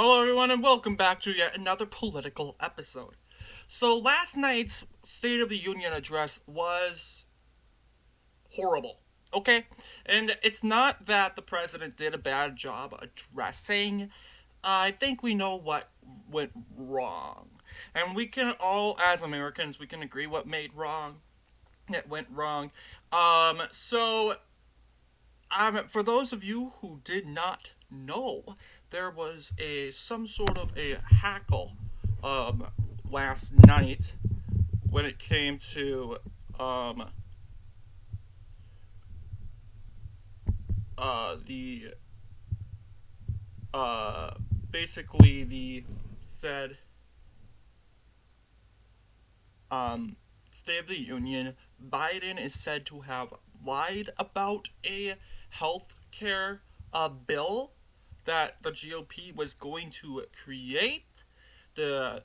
Hello, everyone, and welcome back to yet another political episode. So, last night's State of the Union address was horrible, okay? And it's not that the president did a bad job addressing. I think we know what went wrong. And we can all, as Americans, we can agree what made wrong. It went wrong. For those of you who did not know, there was a some sort of a hackle um, last night when it came to um, the uh, basically the said um, State of the Union. Biden is said to have lied about a health care bill that the GOP was going to create. The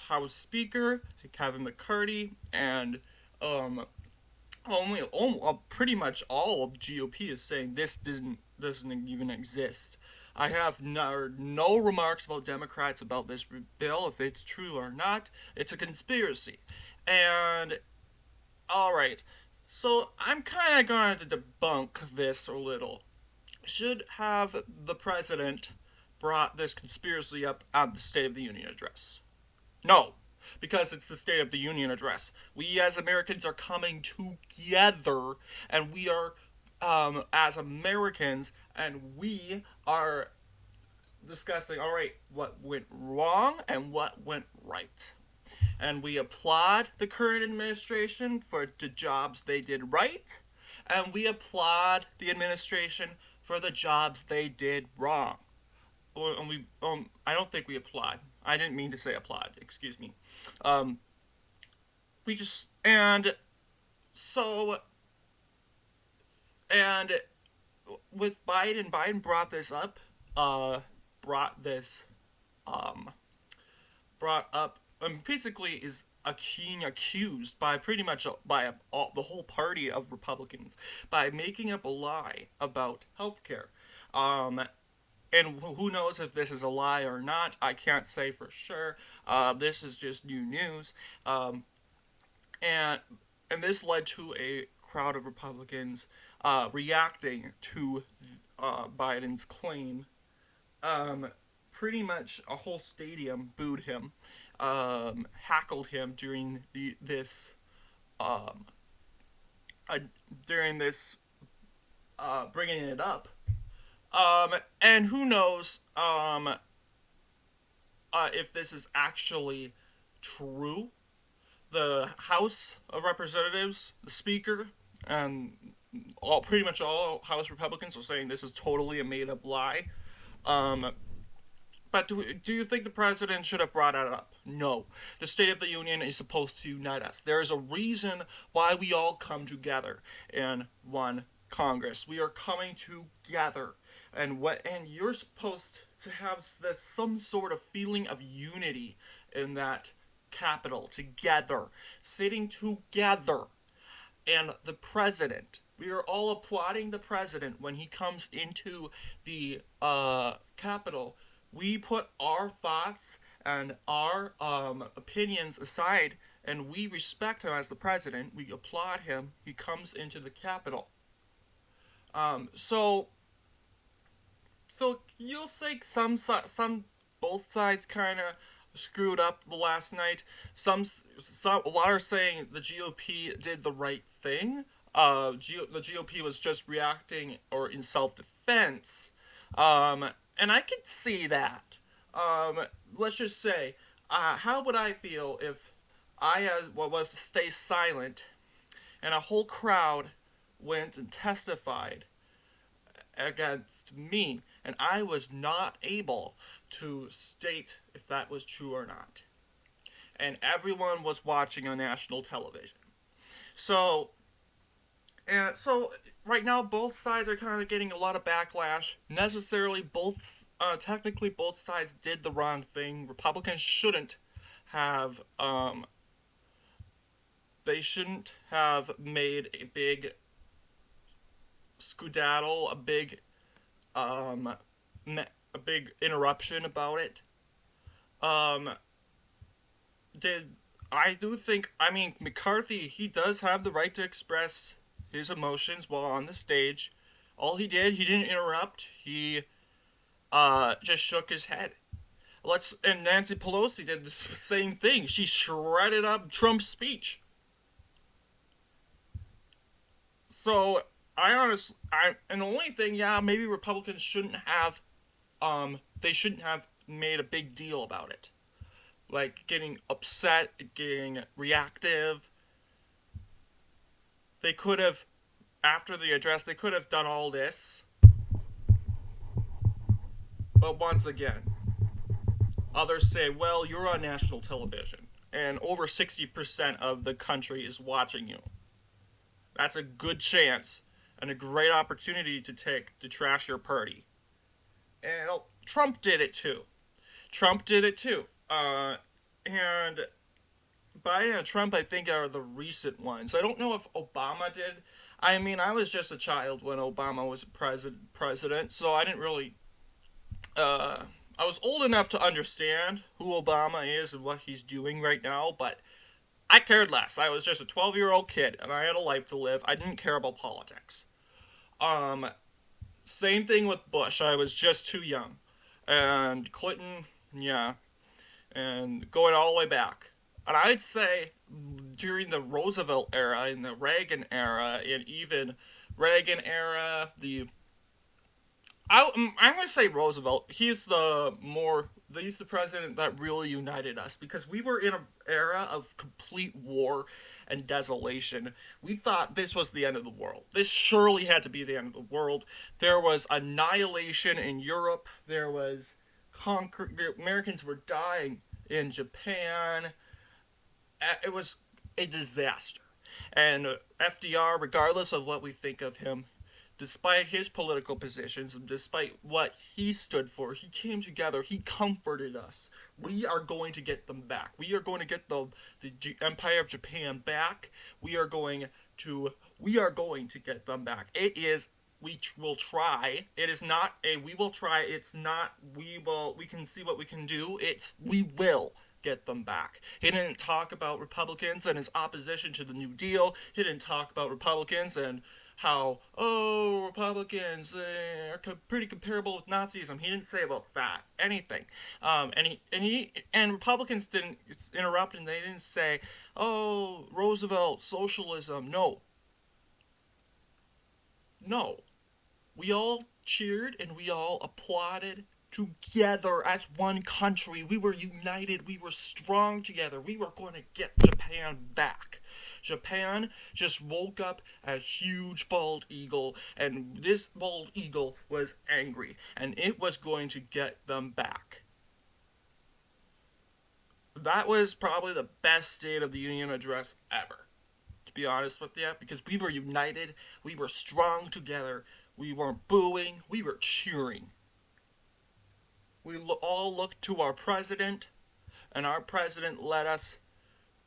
House Speaker, Kevin McCarthy, and um, pretty much all of GOP is saying this doesn't even exist. I have no remarks about Democrats about this bill, if it's true or not. It's a conspiracy. And, alright, so I'm kind of going to debunk this a little. Should have the president brought this conspiracy up on the State of the Union address? No, because it's the State of the Union address. We as Americans are coming together, and we are, as Americans, and we are discussing, all right, what went wrong and what went right. And we applaud the current administration for the jobs they did right, and we applaud the administration for the jobs they did wrong. I don't think we applaud. I didn't mean to say applaud. Excuse me. Um, we just so and with Biden brought this up. Brought this um brought up. Basically is being accused by pretty much the whole party of Republicans by making up a lie about healthcare. Um, and who knows if this is a lie or not? I can't say for sure. This is just new news. And and this led to a crowd of Republicans reacting to Biden's claim. Um, Pretty much a whole stadium booed him, hackled him um, uh, during this bringing it up. And who knows if this is actually true. The House of Representatives, the Speaker, and pretty much all House Republicans are saying this is totally a made up lie. Um, but do you think the president should have brought it up? No. The State of the Union is supposed to unite us. There is a reason why we all come together in one Congress. We are coming together. And you're supposed to have some sort of feeling of unity in that capital together, sitting together. And the president, we are all applauding the president when he comes into the Capitol. We put our thoughts and our opinions aside, and we respect him as the president. We applaud him. He comes into the Capitol. Um, so, so you'll say some both sides kind of screwed up the last night. A lot are saying the GOP did the right thing. The GOP was just reacting or in self defense. And I can see that. Let's just say, how would I feel if was to stay silent and a whole crowd went and testified against me, and I was not able to state if that was true or not. And everyone was watching on national television. So, so right now both sides are kind of getting a lot of backlash. Technically both sides did the wrong thing. Republicans have um, shouldn't have made a big skedaddle, a big um, a big interruption about it. Um, did I do think, I mean, McCarthy, he does have the right to express his emotions while on the stage. All he did, he didn't interrupt. He just shook his head. Let's and Nancy Pelosi did the same thing. She shredded up Trump's speech. So I and the only thing, yeah, maybe Republicans shouldn't have they shouldn't have made a big deal about it. Like getting upset, getting reactive. They could have, after the address, they could have done all this. But once again, others say, well, you're on national television, and over 60% of the country is watching you. That's a good chance and a great opportunity to take to trash your party. And Trump did it too. Trump did it too. And Biden and Trump, I think, are the recent ones. I don't know if Obama did. I mean, I was just a child when Obama was president, so I didn't really. I was old enough to understand who Obama is and what he's doing right now, but I cared less. I was just a 12-year-old kid, and I had a life to live. I didn't care about politics. Um, Same thing with Bush. I was just too young. And Clinton, yeah. And going all the way back. And I'd say during the Roosevelt era, and the Reagan era, and even Reagan era, I'm going to say Roosevelt. He's the president that really united us because we were in an era of complete war and desolation. We thought this was the end of the world. This surely had to be the end of the world. There was annihilation in Europe. The Americans were dying in Japan. It was a disaster. And FDR, regardless of what we think of him, despite his political positions and despite what he stood for, he came together. He comforted us. We are going to get them back. We are going to get the Empire of Japan back. We are going to get them back. It is we will try. It is not a we will try. It's not we can see what we can do. It's we will get them back. He didn't talk about Republicans and his opposition to the New Deal. He didn't talk about Republicans and how, oh, Republicans are pretty comparable with Nazism. He didn't say about that anything. And Republicans didn't interrupt, and they didn't say, oh, Roosevelt, socialism. No, no. We all cheered and we all applauded together as one country. We were united. We were strong together. We were going to get Japan back. Japan just woke up a huge bald eagle, and this bald eagle was angry, and it was going to get them back. That was probably the best State of the Union address ever, to be honest with you, because we were united, we were strong together, we weren't booing, we were cheering. We all looked to our president, and our president led us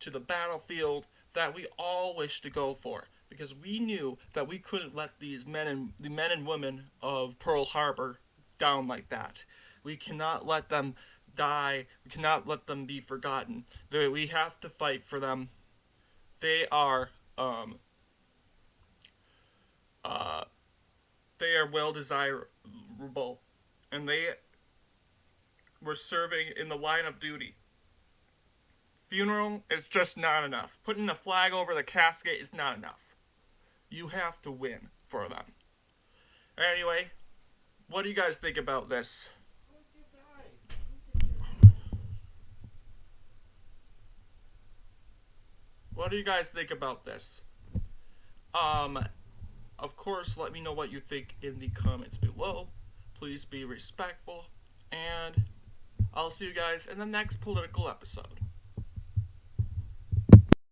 to the battlefield that we all wish to go for, because we knew that we couldn't let the men and women of Pearl Harbor down like that. We cannot let them die. We cannot let them be forgotten. We have to fight for them. They are uh, they are well desirable, and they were serving in the line of duty. Funeral is just not enough. Putting the flag over the casket is not enough. You have to win for them. Anyway, what do you guys think about this? What do you guys think about this? Um, of course, let me know what you think in the comments below. Please be respectful, and I'll see you guys in the next political episode.